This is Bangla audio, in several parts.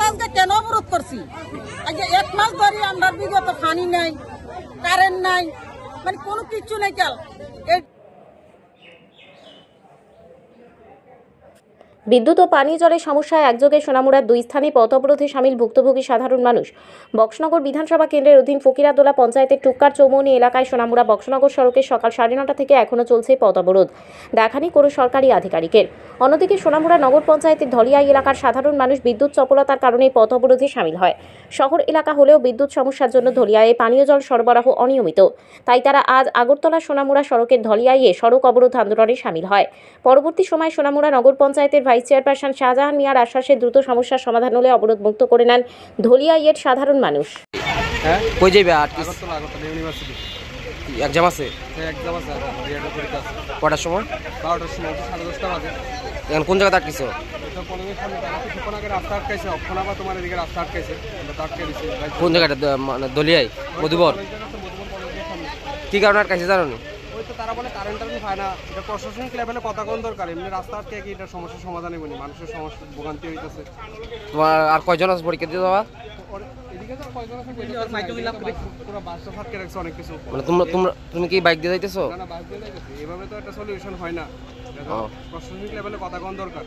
আজকে কেন অবরোধ করছি? আজকে 1 মাস ধরে আমরা বিগত পানি নাই, কারেন্ট নাই, মানে কোনো কিছু নেই। কাল বিদ্যুৎ ও পানীয় জলের সমস্যায় একযোগে সোনামুড়ার 2 স্থানে পথ অবরোধে সামিল ভুক্তভোগী সাধারণ মানুষ। বক্সনগর বিধানসভা কেন্দ্রের অধীন ফকিরাদোলা পঞ্চায়েতের টুক্কার চৌমনি এলাকায় সোনামুড়া বক্সনগর সড়কে সকাল 9:30 থেকে এখনও চলছে পথ অবরোধ, দেখানি কোনো সরকারি আধিকারিকের। অন্যদিকে সোনামুড়া নগর পঞ্চায়েতের ধলিয়াই এলাকার সাধারণ মানুষ বিদ্যুৎ চপলতার কারণে পথ অবরোধে সামিল হয়। শহর এলাকা হলেও বিদ্যুৎ সমস্যার জন্য ধলিয়ায়ে পানীয় জল সরবরাহ অনিয়মিত, তাই তারা আজ আগরতলা সোনামুড়া সড়কের ধলিয়াইয়ে সড়ক অবরোধ আন্দোলনে সামিল হয়। পরবর্তী সময় সোনামুড়া নগর পঞ্চায়েতের ভাইস চেয়ারপারসন শাহজাহান মিয়ার আশ্বাসে দ্রুত সমস্যার সমাধান হলে অবরোধ মুক্ত করে নেন ধলিয়াইয়ের সাধারণ মানুষ। হ্যাঁ কই যাবে? আগরতলা ইউনিভার্সিটি এক্সাম আছে। এক্সাম আছে, কটার সময়? 12টার সময়, 10:30 বাজে। এখন কোন জায়গাতে আটকেছো? রাস্তা আটকাইছে, অক্ষণাবা তোমার এদিকে রাস্তা আটকাইছে, কোন জায়গাটা? মানে দলিয়াই মধুবর। কি কারণে আটকাইছে জানো? ওই তো তারা বলে কারেন্ট পায় না। এটা প্রশাসনিক লেভেলে কথা কোন দরকার, এমনি রাস্তা আটকে কি এটা সমস্যার সমাধান হয়নি, মানুষের সমস্যা ভোগান্তি হইতেছে। তোমার আর কয়জন আছে পরীক্ষা দিতে যাওয়া? তুমি কি বাইক দিয়ে যাইতেছো? না, বাইক দিয়ে যাইতেছি। এভাবে তো একটা সলিউশন হয় না, প্রশাসনিক লেভেলে কথা কোন দরকার।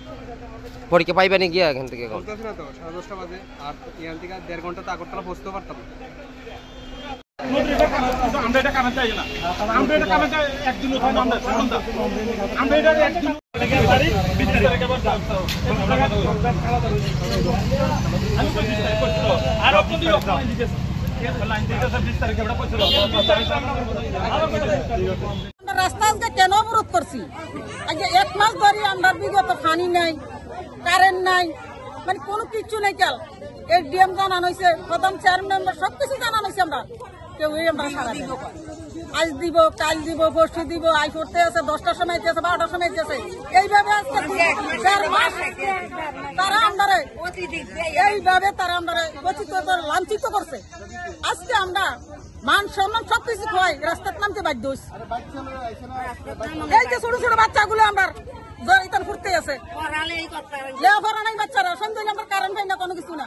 পরীক্ষা পাইবে না গিয়া এখান থেকে? বলতেছি না তো, 10:30 বাজে, আর এখান থেকে 1.5 ঘন্টা তো আগরতলা পৌঁছতে পারতাম। আমরা এটা কারণ চাই না, আমরা এটা কারণ চাই একদিন উঠাই না, আমরা এটা একদিন রাস্তা আজকে কেন অবরোধ করছি? আজকে 1 মাস ধরে আমরা বিগত পানি নাই, কারেন্ট নাই, মানে কোনো কিছু নেই। কাল এডিএম জানানো হয়েছে, প্রধান চেয়ারম্যান সবকিছু জানানো হয়েছে। আমরা কেউ আমরা সারা দিব, আজ দিব, কাল দিব, পরশু দিব, আই করতে আছে, 10টার সময় আছে, 12টার সময় আছে। এইভাবে আজকে 4 মাস তারা আমরা এইভাবে তারা আমরা লাঞ্ছিত করছে। আজকে আমরা মান সম্মান সবকিছু খোয়াই রাস্তার নামতে বাধ্য হইছি। এই যে ছোট ছোট বাচ্চাগুলো আমরা জড়িতান ফুটতে আছে, লেখাপড়া নাই বাচ্চারা, সন্ধ্যে আমরা কারেন্ট পাই না, কোনো কিছু না।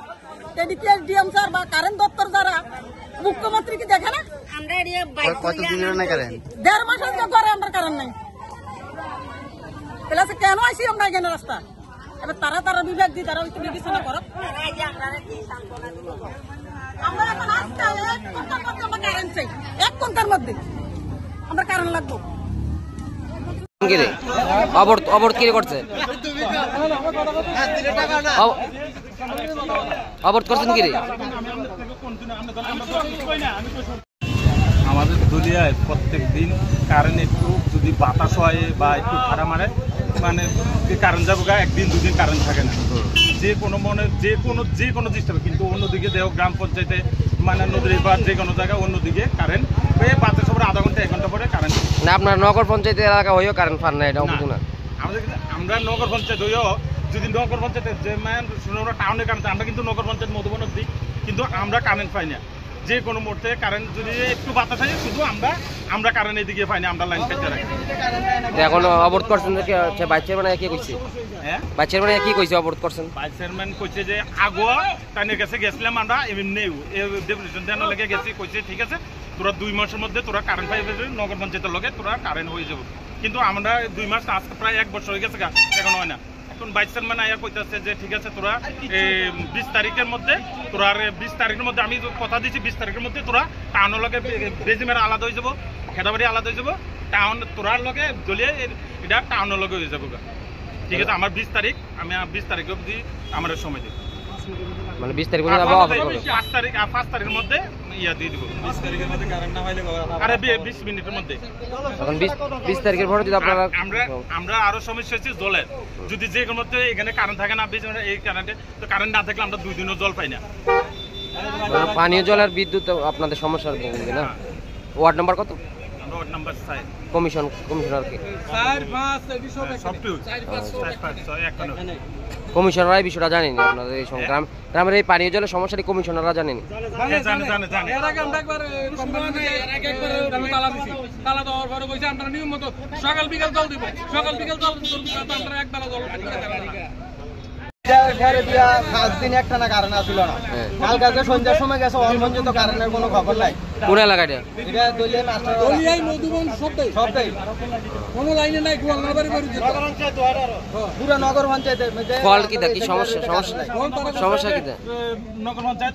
এদিকে ডিএম স্যার বা কারেন্ট দপ্তর যারা, মুখ্যমন্ত্রী কি দেখে না? 1.5 মাস আগে ঘরে আমরা কারেন্ট নাই, তাহলে কেন আইসি আমরা এখানে রাস্তা? এবার তারা বিভাগ দিয়ে তারা বিবেচনা করো। আমরা এখন আজকে 1 ঘন্টার মধ্যে আমরা কারেন্ট চাই, 1 ঘন্টার মধ্যে আমরা কারেন্ট লাগবো। অবরোধ কি করছে? অবরোধ করছেন কি রে? আমাদের দলিয়ায় প্রত্যেক দিন কারেন্ট একটু যদি বাতাস হয় বা একটু ভাড়া মারে, মানে কারেন্ট যাবো, একদিন 2 দিন কারেন্ট থাকে না। যে কোনো ডিস্টার্ব। কিন্তু অন্যদিকে দেহ গ্রাম পঞ্চায়েতে মানে নদীর বা যে কোনো জায়গায় অন্যদিকে কারেন্ট বাতাস পরে আধা ঘন্টা 1 ঘন্টা পরে কারেন্ট। না, আপনার নগর পঞ্চায়েতের এলাকা হয়েও কারেন্ট পান না, এটা কিছু না। আমরা নগর পঞ্চায়েত হয়েও যদি নগর পঞ্চায়েতের যে আমরা টাউনে কারেন্ট, আমরা কিন্তু নগর পঞ্চায়েত মধুবনের দিক, কিন্তু আমরা কারেন্ট পাই না। যে কোনো মুহূর্তে কারেন্ট যদি একটু বাতাস হয়, শুধু আমরা কারেন্ট এদিকে পাই না, আমরা লাইন কেটে রাখি। এখন অবরোধ করছেন ভাইস চেয়ারম্যান কি কইছে? হ্যাঁ, ভাইস চেয়ারম্যান কি কইছে অবরোধ করছেন? ভাইস চেয়ারম্যান কইছে যে আগুয়া টাইনের কাছে গেছিলাম আমরা, এমনি ডেপুটেশন দেওয়ার লগে গেছি, কইছে ঠিক আছে তোরা 2 মাসের মধ্যে তোরা কারেন্ট পাইবে, নগর পঞ্চায়েতের লগে তোরা কারেন্ট হয়ে যাবো। কিন্তু আমরা 2 মাস, আজকে প্রায় 1 বছর হয়ে গেছে, এখন হয় না। এখন ভাইস চেয়ারম্যান আয়া কইতেছে যে ঠিক আছে তোরা 20 তারিখের মধ্যে, তোরা 20 তারিখের মধ্যে, আমি কথা দিচ্ছি 20 তারিখের মধ্যে তোরা টাউনের লগে বেজিমেরা আলাদা হয়ে যাবো, খেদাবাড়ি আলাদা হয়ে যাবো, টাউন তোরার লগে দলিয়ে এটা টাউনের লগে হয়ে যাবো। ঠিক আছে, আমার 20 তারিখ, আমি 20 তারিখ অবধি আমার সময় দিই, মানে 20 তারিখ 5 তারিখের মধ্যে ইয়া দিয়ে দিব। 20 তারিখের মধ্যে কারেন্ট না হইলে আরে 20 মিনিটের মধ্যে। এখন 20 তারিখের পরে যদি আপনারা আমরা আরো সমস্যা হচ্ছে জলের, যদি যে কোনো মধ্যে এখানে কারেন্ট থাকে না, এই কারেন্টে তো কারেন্ট না থাকলে আমরা 2 দিনও জল পাই না। পানীয় জল আর বিদ্যুৎ আপনাদের সমস্যা না? ওয়ার্ড নাম্বার কত? আমরা ওয়ার্ড নাম্বার 6। কমিশনার কে? 4 5 সব 4 5 6 1 কমিশনাররা এই বিষয়টা জানেনি আপনাদের এই সংগ্রাম গ্রামের এই পানীয় জলের সমস্যাটি কমিশনাররা জানেনি? জানে। এর আগে আমরা একবার তালা দেওয়ার পরে বলছি আমরা নিয়ম মতো সকাল বিকাল জল দিব, আমরা 1 বেলা জল দিয়া 5 দিন একটা না কারণ আসিল না। কাল কালকে সন্ধ্যার সময় গেছে অপর্যন্ত কারণের কোনো খবর নাই। কোন এলাকাটা? এটা দলিয়া মাস্টার দলিয়াই মধুবন সবটাই সবটাই কোনো লাইনে নাই গোয়ালনাবাড়ি বাড়ি যেতে পুরো নগর পঞ্চায়েতের মধ্যে ফল কি দা কি সমস্যা সমস্যা সমস্যা কি দা? নগর পঞ্চায়েত